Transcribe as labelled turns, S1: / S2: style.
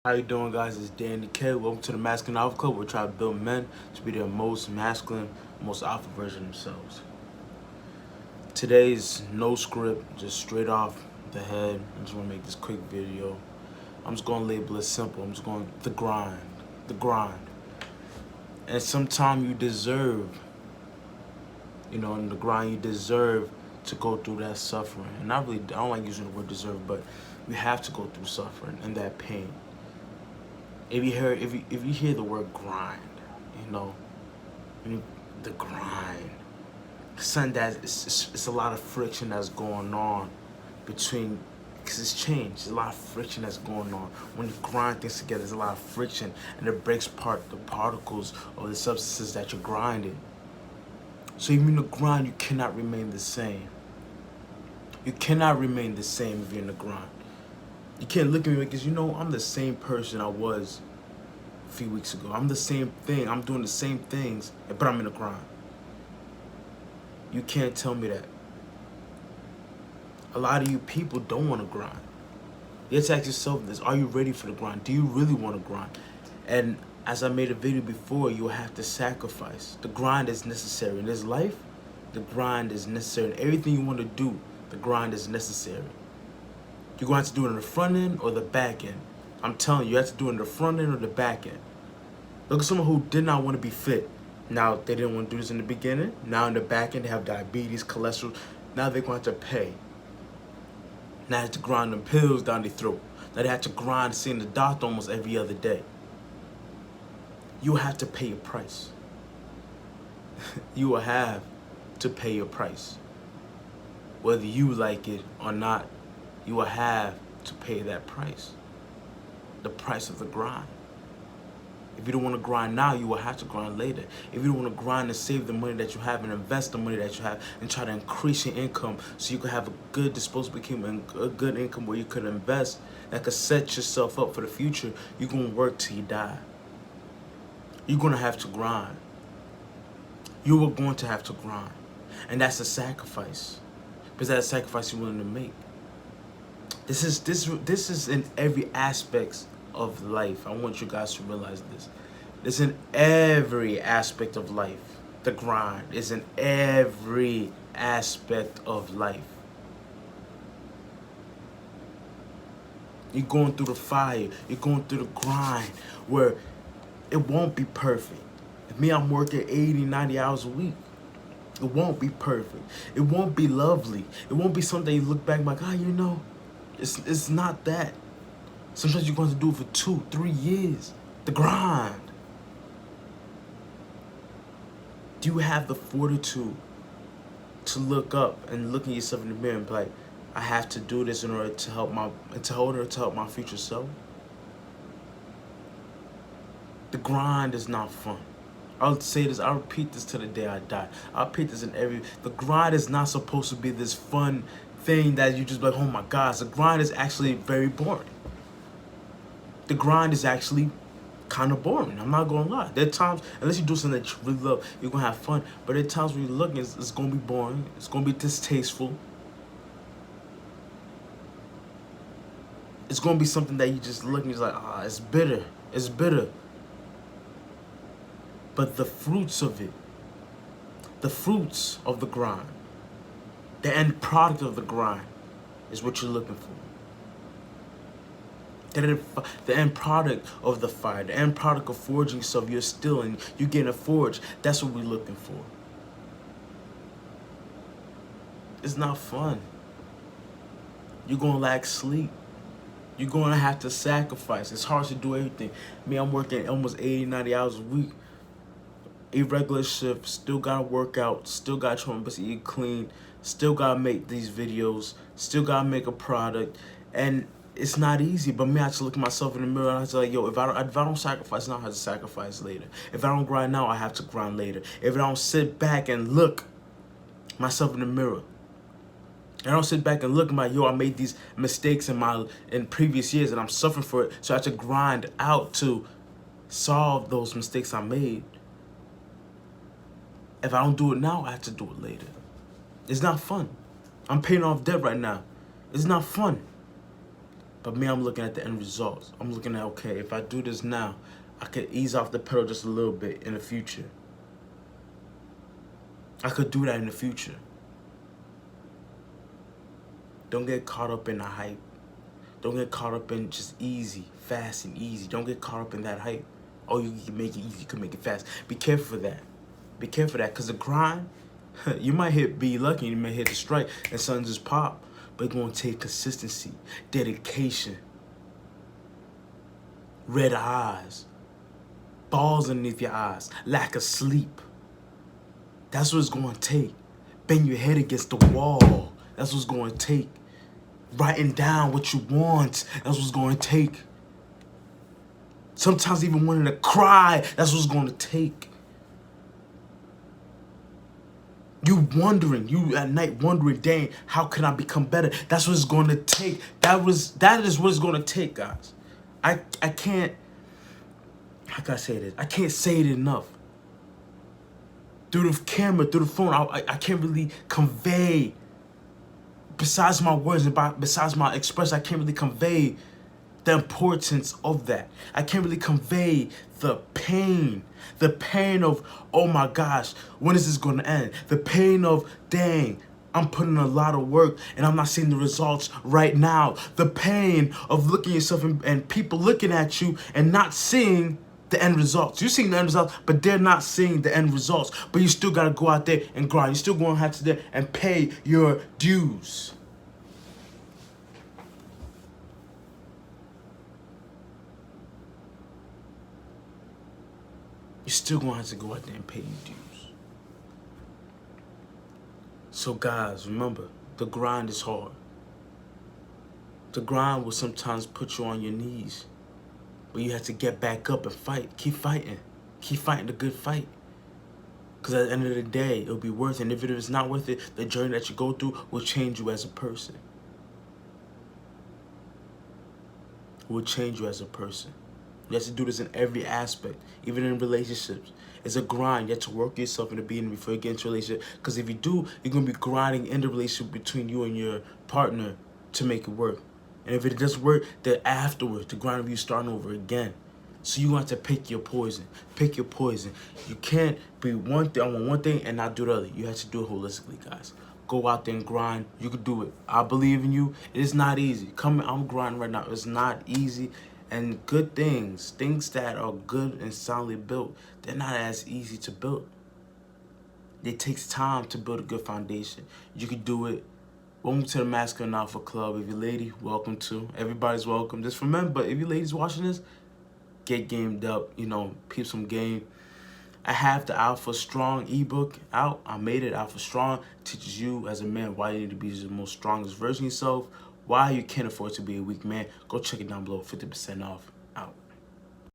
S1: How you doing, guys? It's Danny K. Welcome to the Masculine Alpha Club. We're trying to build men to be their most masculine, most alpha version of themselves. Today's no script, just straight off the head. I just want to make this quick video. I'm just going to label it simple. I'm just going the grind. The grind. And sometimes you deserve, in the grind you deserve to go through that suffering. And I don't like using the word deserve, but you have to go through suffering and that pain. If you hear the word grind, the grind, it's a lot of friction that's going on between, because it's change. There's a lot of friction that's going on. When you grind things together, there's a lot of friction, and it breaks apart the particles of the substances that you're grinding. So even in the grind, you cannot remain the same. You cannot remain the same if you're in the grind. You can't look at me because I'm the same person I was a few weeks ago. I'm the same thing. I'm doing the same things, but I'm in the grind. You can't tell me that. A lot of you people don't want to grind. You have to ask yourself this: are you ready for the grind? Do you really want to grind? And as I made a video before, you have to sacrifice. The grind is necessary in this life. The grind is necessary in everything you want to do. The grind is necessary. You're going to have to do it in the front end or the back end. I'm telling you, you have to do it in the front end or the back end. Look at someone who did not want to be fit. Now, they didn't want to do this in the beginning. Now, in the back end, they have diabetes, cholesterol. Now, they're going to have to pay. Now, they have to grind them pills down their throat. Now, they have to grind seeing the doctor almost every other day. You have to pay your price. You will have to pay your price. Whether you like it or not, you will have to pay that price. The price of the grind. If you don't want to grind now, you will have to grind later. If you don't want to grind and save the money that you have and invest the money that you have and try to increase your income so you can have a good disposable income and a good income where you could invest that could set yourself up for the future, you're going to work till you die. You're going to have to grind. You are going to have to grind. And that's a sacrifice. Because that's a sacrifice you're willing to make. This is in every aspect of life. I want you guys to realize this. It's in every aspect of life. The grind is in every aspect of life. You're going through the fire. You're going through the grind where it won't be perfect. Me, I'm working 80, 90 hours a week. It won't be perfect. It won't be lovely. It won't be something you look back like, it's not that. Sometimes you're going to do it for 2, 3 years. The grind. Do you have the fortitude to look up and look at yourself in the mirror and be like, I have to do this in order to help my future self? The grind is not fun. I'll say this, I'll repeat this till the day I die. I'll repeat this the grind is not supposed to be this fun thing that you just like, oh my gosh. The grind is actually very boring. The grind is actually kind of boring. I'm not gonna lie. There are times, unless you do something that you really love, you're gonna have fun. But there are times when you look, it's gonna be boring. It's gonna be distasteful. It's gonna be something that you just look and you're like, it's bitter. It's bitter. But the fruits of it, the fruits of the grind, the end product of the grind is what you're looking for. The end product of the fire, the end product of forging yourself, you're still and you're getting a forge. That's what we're looking for. It's not fun. You're going to lack sleep. You're going to have to sacrifice. It's hard to do everything. Me, I'm working almost 80, 90 hours a week. Irregular shift, still gotta work out, still gotta try my best to eat clean, still gotta make these videos, still gotta make a product, and it's not easy. But me, I have to look at myself in the mirror and I have to like, if I don't sacrifice now, I have to sacrifice later. If I don't grind now, I have to grind later. If I don't sit back and look myself in the mirror, I don't sit back and look at I made these mistakes in previous years and I'm suffering for it, so I have to grind out to solve those mistakes I made. If I don't do it now, I have to do it later. It's not fun. I'm paying off debt right now. It's not fun. But me, I'm looking at the end results. I'm looking at, okay, if I do this now, I could ease off the pedal just a little bit in the future. I could do that in the future. Don't get caught up in the hype. Don't get caught up in just easy, fast and easy. Don't get caught up in that hype. Oh, you can make it easy, you can make it fast. Be careful for that. Be careful for that, because the grind, you might be lucky, you might hit the strike and something just pop. But it's going to take consistency, dedication, red eyes, balls underneath your eyes, lack of sleep. That's what it's going to take. Bang your head against the wall. That's what's going to take. Writing down what you want. That's what's going to take. Sometimes even wanting to cry. That's what's going to take. You wondering, you at night wondering, dang, how can I become better? That's what it's going to take. That is what it's going to take, guys. I can't, how can I say this? I can't say it enough. Through the camera, through the phone, I can't really convey, besides my words and besides my expression, I can't really convey the importance of that. I can't really convey the pain of, oh my gosh, when is this going to end? The pain of, dang, I'm putting in a lot of work and I'm not seeing the results right now. The pain of looking at yourself and people looking at you and not seeing the end results. You're seeing the end results, but they're not seeing the end results. But you still got to go out there and grind. You're still going to have to there and pay your dues. You're still going to have to go out there and pay your dues. So guys, remember, the grind is hard. The grind will sometimes put you on your knees. But you have to get back up and fight. Keep fighting. Keep fighting the good fight. Because at the end of the day, it'll be worth it. And if it is not worth it, the journey that you go through will change you as a person. It will change you as a person. You have to do this in every aspect, even in relationships. It's a grind. You have to work yourself in the beginning before you get into a relationship. Because if you do, you're going to be grinding in the relationship between you and your partner to make it work. And if it doesn't work, then afterwards, the grind of you starting over again. So you have to pick your poison. Pick your poison. You can't be one thing and not do the other. You have to do it holistically, guys. Go out there and grind. You can do it. I believe in you. It is not easy. I'm grinding right now. It's not easy. And good things that are good and soundly built, they're not as easy to build. It takes time to build a good foundation. You can do it. Welcome to the Masculine Alpha Club. If you're a lady, welcome to. Everybody's welcome. Just remember, if you ladies watching this, get gamed up, peep some game. I have the Alpha Strong ebook out. I made it. Alpha Strong teaches you as a man why you need to be the most strongest version of yourself, why you can't afford to be a weak man. Go check it down below, 50% off.